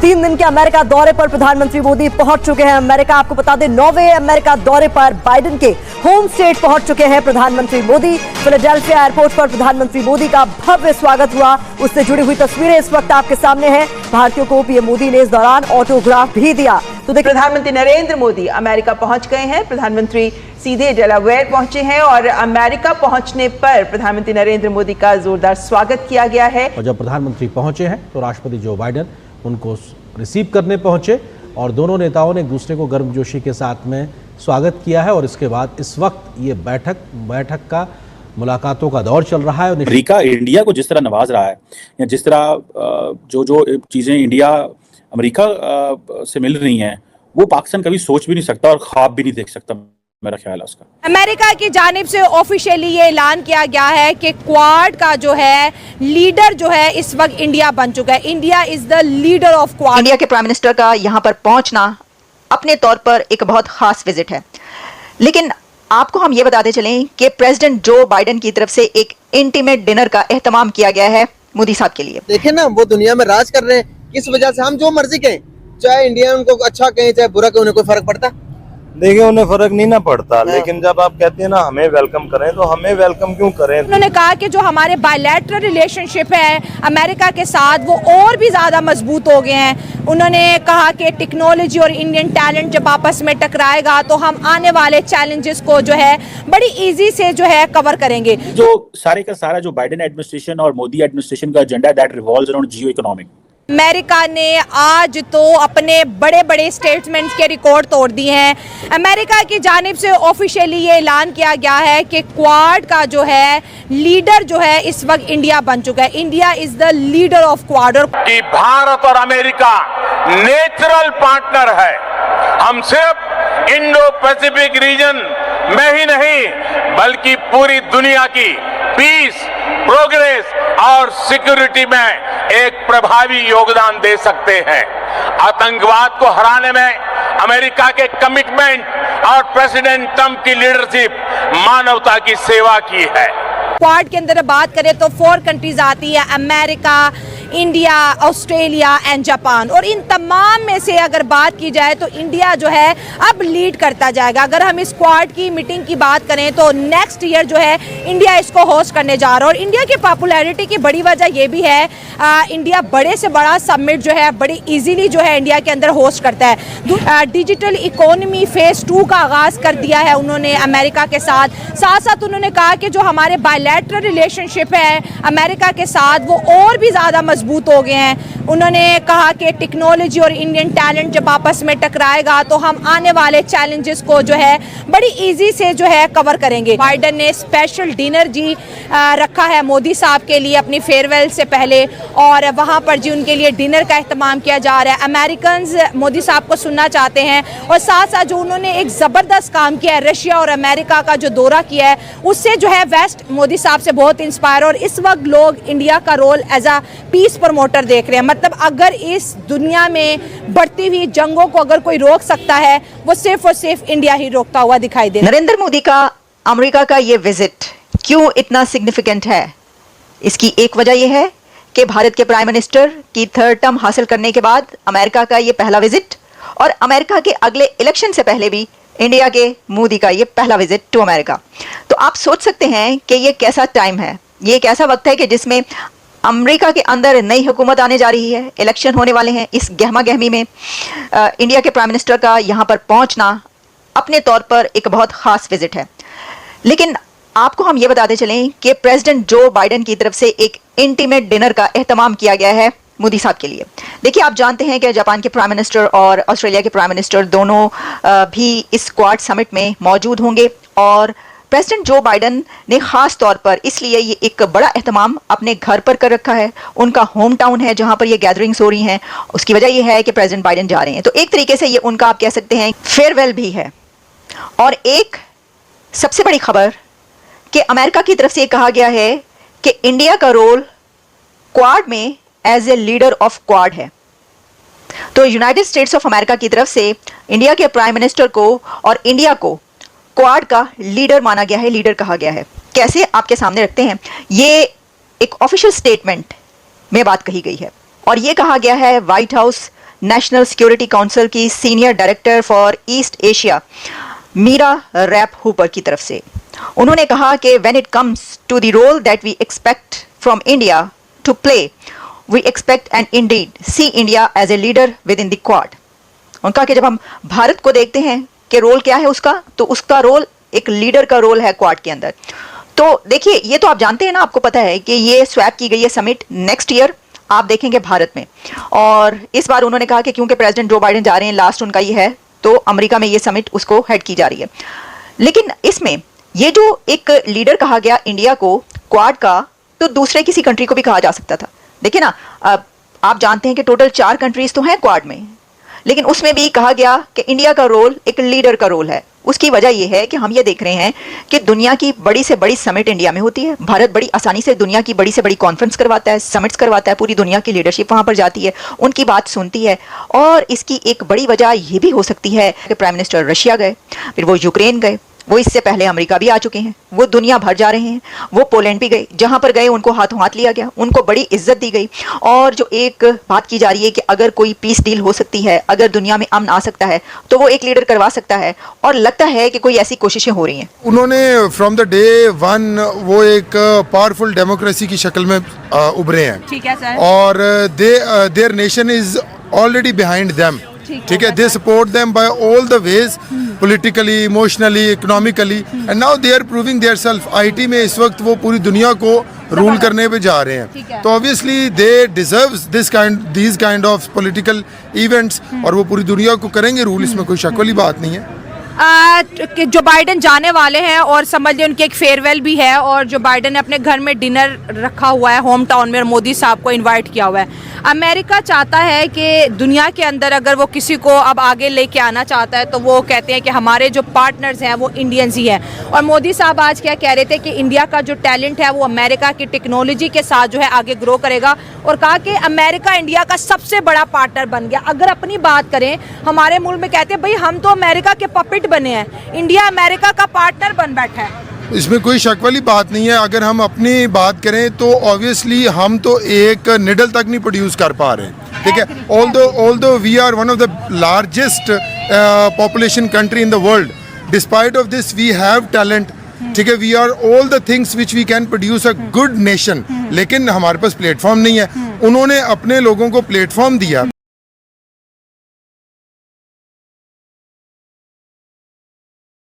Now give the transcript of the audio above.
3 दिन के अमेरिका दौरे पर प्रधानमंत्री मोदी पहुंच चुके हैं अमेरिका। आपको बता दें 9वें अमेरिका दौरे पर बाइडेन के होम स्टेट पहुंच चुके हैं प्रधानमंत्री मोदी। फिलाडेल्फिया एयरपोर्ट पर प्रधानमंत्री मोदी का भव्य स्वागत हुआ, उससे जुड़ी हुई तस्वीरें इस वक्त आपके सामने हैं। भारतीयों को पीएम मोदी ने इस दौरान ऑटोग्राफ भी दिया। तो देखिए, प्रधानमंत्री नरेंद्र मोदी अमेरिका पहुंच गए हैं। प्रधानमंत्री सीधे डेलावेयर पहुंचे हैं और अमेरिका पहुंचने पर प्रधानमंत्री नरेंद्र मोदी का जोरदार स्वागत किया गया है। और जब प्रधानमंत्री पहुंचे हैं तो राष्ट्रपति जो बाइडेन उनको रिसीव करने पहुंचे और दोनों नेताओं ने एक दूसरे को गर्मजोशी के साथ में स्वागत किया है। और इसके बाद इस वक्त ये बैठक का मुलाकातों का दौर चल रहा है। अमेरिका इंडिया को जिस तरह नवाज रहा है या जिस तरह जो चीजें इंडिया अमेरिका से मिल रही हैं वो पाकिस्तान कभी सोच भी नहीं सकता और ख्वाब भी नहीं देख सकता, मेरा ख्याल है उसका। अमेरिका की जानिब से ऑफिशियली ये ऐलान किया गया है कि क्वाड का जो है लीडर जो है इस वक्त इंडिया बन चुका है। India is the leader of quad. India के प्राइम मिनिस्टर का यहाँ पर पहुंचना अपने तौर पर एक बहुत खास विजिट है, लेकिन आपको हम ये बताते चलें कि प्रेसिडेंट जो बाइडेन की तरफ से एक इंटीमेट डिनर का एहतमाम किया गया है मोदी साहब के लिए। देखें ना, वो दुनिया में राज कर रहे हैं, किस वजह से हम जो मर्जी कहें, चाहे इंडिया उनको अच्छा कहें चाहे बुरा कहें, उन्हें कोई फर्क पड़ता? देखिए उन्हें फर्क नहीं ना पड़ता, लेकिन जब आप कहते हैं ना हमें वेलकम करें तो हमें वेलकम क्यों करें। उन्होंने कहा कि जो हमारे बायलैटरल रिलेशनशिप है अमेरिका के साथ वो और भी ज्यादा मजबूत हो गए हैं। उन्होंने कहा कि टेक्नोलॉजी और इंडियन टैलेंट जब आपस में टकराएगा तो हम आने वाले चैलेंजेस को जो है बड़ी इजी से जो है कवर करेंगे। जो सारे का सारा जो बाइडेन एडमिनिस्ट्रेशन और मोदी एडमिनिस्ट्रेशन का agenda that revolves around Jio economic. America ने आज तो अपने बड़े बड़े स्टेटमेंट्स के रिकॉर्ड तोड़ दिए हैं। अमेरिका की जानिब से ऑफिशियली ये ऐलान किया गया है कि क्वाड का जो है लीडर जो है इस वक्त इंडिया बन चुका है। India is the leader of quad. कि भारत और अमेरिका नेचुरल पार्टनर है। हम सिर्फ इंडो पैसिफिक रीजन में ही नहीं बल्कि पूरी दुनिया की पीस, प्रोग्रेस और सिक्योरिटी में एक प्रभावी योगदान दे सकते हैं। आतंकवाद को हराने में अमेरिका के कमिटमेंट और प्रेसिडेंट ट्रंप की लीडरशिप मानवता की सेवा की है। क्वाड के अंदर बात करें तो 4 कंट्रीज आती है, America, India, Australia and Japan. और इन तमाम में से अगर बात की जाए तो इंडिया जो है अब लीड करता जाएगा। अगर हम इस क्वाड की मीटिंग की बात करें तो नेक्स्ट ईयर जो है इंडिया इसको होस्ट करने जा रहा है। और इंडिया की पॉपुलैरिटी की बड़ी वजह यह भी है, इंडिया बड़े से बड़ा समिट जो है बड़ी इजीली जो है इंडिया के अंदर होस्ट करता है। डिजिटल इकोनॉमी फेज 2 का आगाज कर दिया है उन्होंने अमेरिका के साथ। साथ साथ उन्होंने कहा कि जो हमारे बायलैटरल रिलेशनशिप है अमेरिका के साथ वो और भी ज्यादा मजबूत हो गए हैं। उन्होंने कहा कि टेक्नोलॉजी और इंडियन टैलेंट जब आपस में टकराएगा तो हम आने वाले चैलेंजेस को जो है बड़ी इजी से जो है कवर करेंगे। बाइडेन ने स्पेशल डिनर जी रखा है मोदी साहब के लिए अपनी फेयरवेल से पहले, और वहां पर जी उनके लिए डिनर का एहतमाम किया जा रहा है। अमेरिकन्स मोदी साहब को सुनना चाहते हैं और साथ साथ जो उन्होंने एक जबरदस्त काम किया है, रशिया और अमेरिका का जो दौरा किया है उससे जो है वेस्ट मोदी साहब से बहुत इंस्पायर। और इस वक्त लोग इंडिया का role as a peace promoter देख रहे हैं। मतलब अगर इस दुनिया में बढ़ती हुई जंगों को अगर कोई रोक सकता है वो सिर्फ और सिर्फ इंडिया ही रोकता हुआ दिखाई दे। नरेंद्र मोदी का अमेरिका का ये विजिट क्यों इतना सिग्निफिकेंट है? इसकी एक वजह यह है कि भारत के प्राइम मिनिस्टर की 3rd टर्म हासिल करने के बाद अमेरिका का ये पहला विजिट, और अमेरिका के अगले इलेक्शन से पहले भी इंडिया के मोदी का ये पहला विजिट टू अमेरिका। तो आप सोच सकते हैं कि ये कैसा टाइम है, ये एक ऐसा वक्त है कि जिसमें अमेरिका के अंदर नई हुकूमत आने जा रही है, इलेक्शन होने वाले हैं। इस गहमा गहमी में इंडिया के प्राइम मिनिस्टर का यहाँ पर पहुँचना अपने तौर पर एक बहुत खास विजिट है, लेकिन आपको हम ये बताते चलें कि प्रेसिडेंट जो बाइडेन की तरफ से एक इंटीमेट डिनर का एहतमाम किया गया है मोदी साहब के लिए। देखिए आप जानते हैं कि जापान के प्राइम मिनिस्टर और ऑस्ट्रेलिया के प्राइम मिनिस्टर दोनों भी इस क्वाड समिट में मौजूद होंगे, और प्रेसिडेंट जो बाइडेन ने खास तौर पर इसलिए ये एक बड़ा एहतमाम अपने घर पर कर रखा है। उनका होम टाउन है जहां पर ये गैदरिंग्स हो रही हैं। उसकी वजह यह है कि प्रेसिडेंट बाइडेन जा रहे हैं, तो एक तरीके से ये उनका आप कह सकते हैं फेयरवेल भी है। और एक सबसे बड़ी खबर कि अमेरिका की तरफ से ये कहा गया है कि इंडिया का रोल क्वाड में as a leader of Quad है। तो यूनाइटेड स्टेट्स ऑफ अमेरिका की तरफ से इंडिया के प्राइम मिनिस्टर को और इंडिया को क्वाड का लीडर माना गया है, लीडर कहा गया है। कैसे, आपके सामने रखते हैं। ये एक ऑफिशियल स्टेटमेंट में बात कही गई है और ये कहा गया है White House national security council की senior director for East Asia Mira Rapp Hooper की तरफ से। उन्होंने कहा कि when it comes to the role that we expect from India to play, we expect and indeed see India as a leader within the Quad. उनका कि जब हम भारत को देखते हैं कि रोल क्या है उसका, तो उसका रोल एक लीडर का रोल है क्वाड के अंदर। तो देखिए, ये तो आप जानते हैं ना, आपको पता है कि ये स्वैप की गई है समिट नेक्स्ट ईयर आप देखेंगे भारत में। और इस बार उन्होंने कहा कि क्योंकि प्रेसिडेंट जो बाइडेन जा रहे हैं, लास्ट उनका ये है, तो अमेरिका में ये समिट उसको हेड की जा रही है। लेकिन इसमें ये जो एक लीडर कहा गया इंडिया को क्वाड का, तो दूसरे किसी कंट्री को भी कहा जा सकता था। देखिए ना, आप जानते हैं कि टोटल 4 कंट्रीज तो हैं क्वाड में, लेकिन उसमें भी कहा गया कि इंडिया का रोल एक लीडर का रोल है। उसकी वजह यह है कि हम ये देख रहे हैं कि दुनिया की बड़ी से बड़ी समिट इंडिया में होती है। भारत बड़ी आसानी से दुनिया की बड़ी से बड़ी कॉन्फ्रेंस करवाता है, समिट्स करवाता है, पूरी दुनिया की लीडरशिप वहां पर जाती है, उनकी बात सुनती है। और इसकी एक बड़ी वजह यह भी हो सकती है कि प्राइम मिनिस्टर रशिया गए, फिर वो यूक्रेन गए, वो इससे पहले अमेरिका भी आ चुके हैं, वो दुनिया भर जा रहे हैं, वो पोलैंड भी गए, जहां पर गए उनको हाथों हाथ लिया गया, उनको बड़ी इज्जत दी गई। और जो एक बात की जा रही है कि अगर कोई पीस डील हो सकती है, अगर दुनिया में अमन आ सकता है, तो वो एक लीडर करवा सकता है। और लगता है कि कोई ऐसी कोशिशें हो रही हैं। उन्होंने फ्रॉम द डे वन वो एक पावरफुल डेमोक्रेसी की शक्ल में उभरे हैं। ठीक है सर। और their nation is already behind them. ठीक है, they support them by all the ways, politically, emotionally, economically, and now they are proving their self. IT में इस वक्त वो पूरी दुनिया को रूल करने पे जा रहे हैं। तो obviously they deserves these kind of political events, और वो पूरी दुनिया को करेंगे रूल, इसमें कोई शक वाली बात नहीं है। कि जो बाइडेन जाने वाले हैं और समझ लें उनकी एक फेयरवेल भी है, और जो बाइडेन ने अपने घर में डिनर रखा हुआ है होम टाउन में और मोदी साहब को इनवाइट किया हुआ है। अमेरिका चाहता है कि दुनिया के अंदर अगर वो किसी को अब आगे लेके आना चाहता है, तो वो कहते हैं कि हमारे जो पार्टनर्स हैं वो इंडियंस ही हैं। और मोदी साहब आज क्या कह रहे थे कि इंडिया का जो टैलेंट है वो अमेरिका की टेक्नोलॉजी के साथ जो है आगे ग्रो करेगा, और कहा कि अमेरिका इंडिया का सबसे बड़ा पार्टनर बन गया। अगर अपनी बात करें, हमारे मुल्क में कहते हैं भाई हम तो अमेरिका के पपेट बने हैं, इंडिया अमेरिका का पार्टनर बन बैठा है। इसमें कोई शक वाली बात नहीं है। अगर हम अपनी बात करें तो ऑब्वियसली हम तो एक निडल तक नहीं प्रोड्यूस कर पा रहे हैं। ठीक है, although we are one of the largest population country in the world, despite of this we have talent. ठीक है, we are all the things which we can produce a good nation, लेकिन हमारे पास प्लेटफॉर्म नहीं है। उन्होंने अपने लोगों को प्लेटफॉर्म दिया।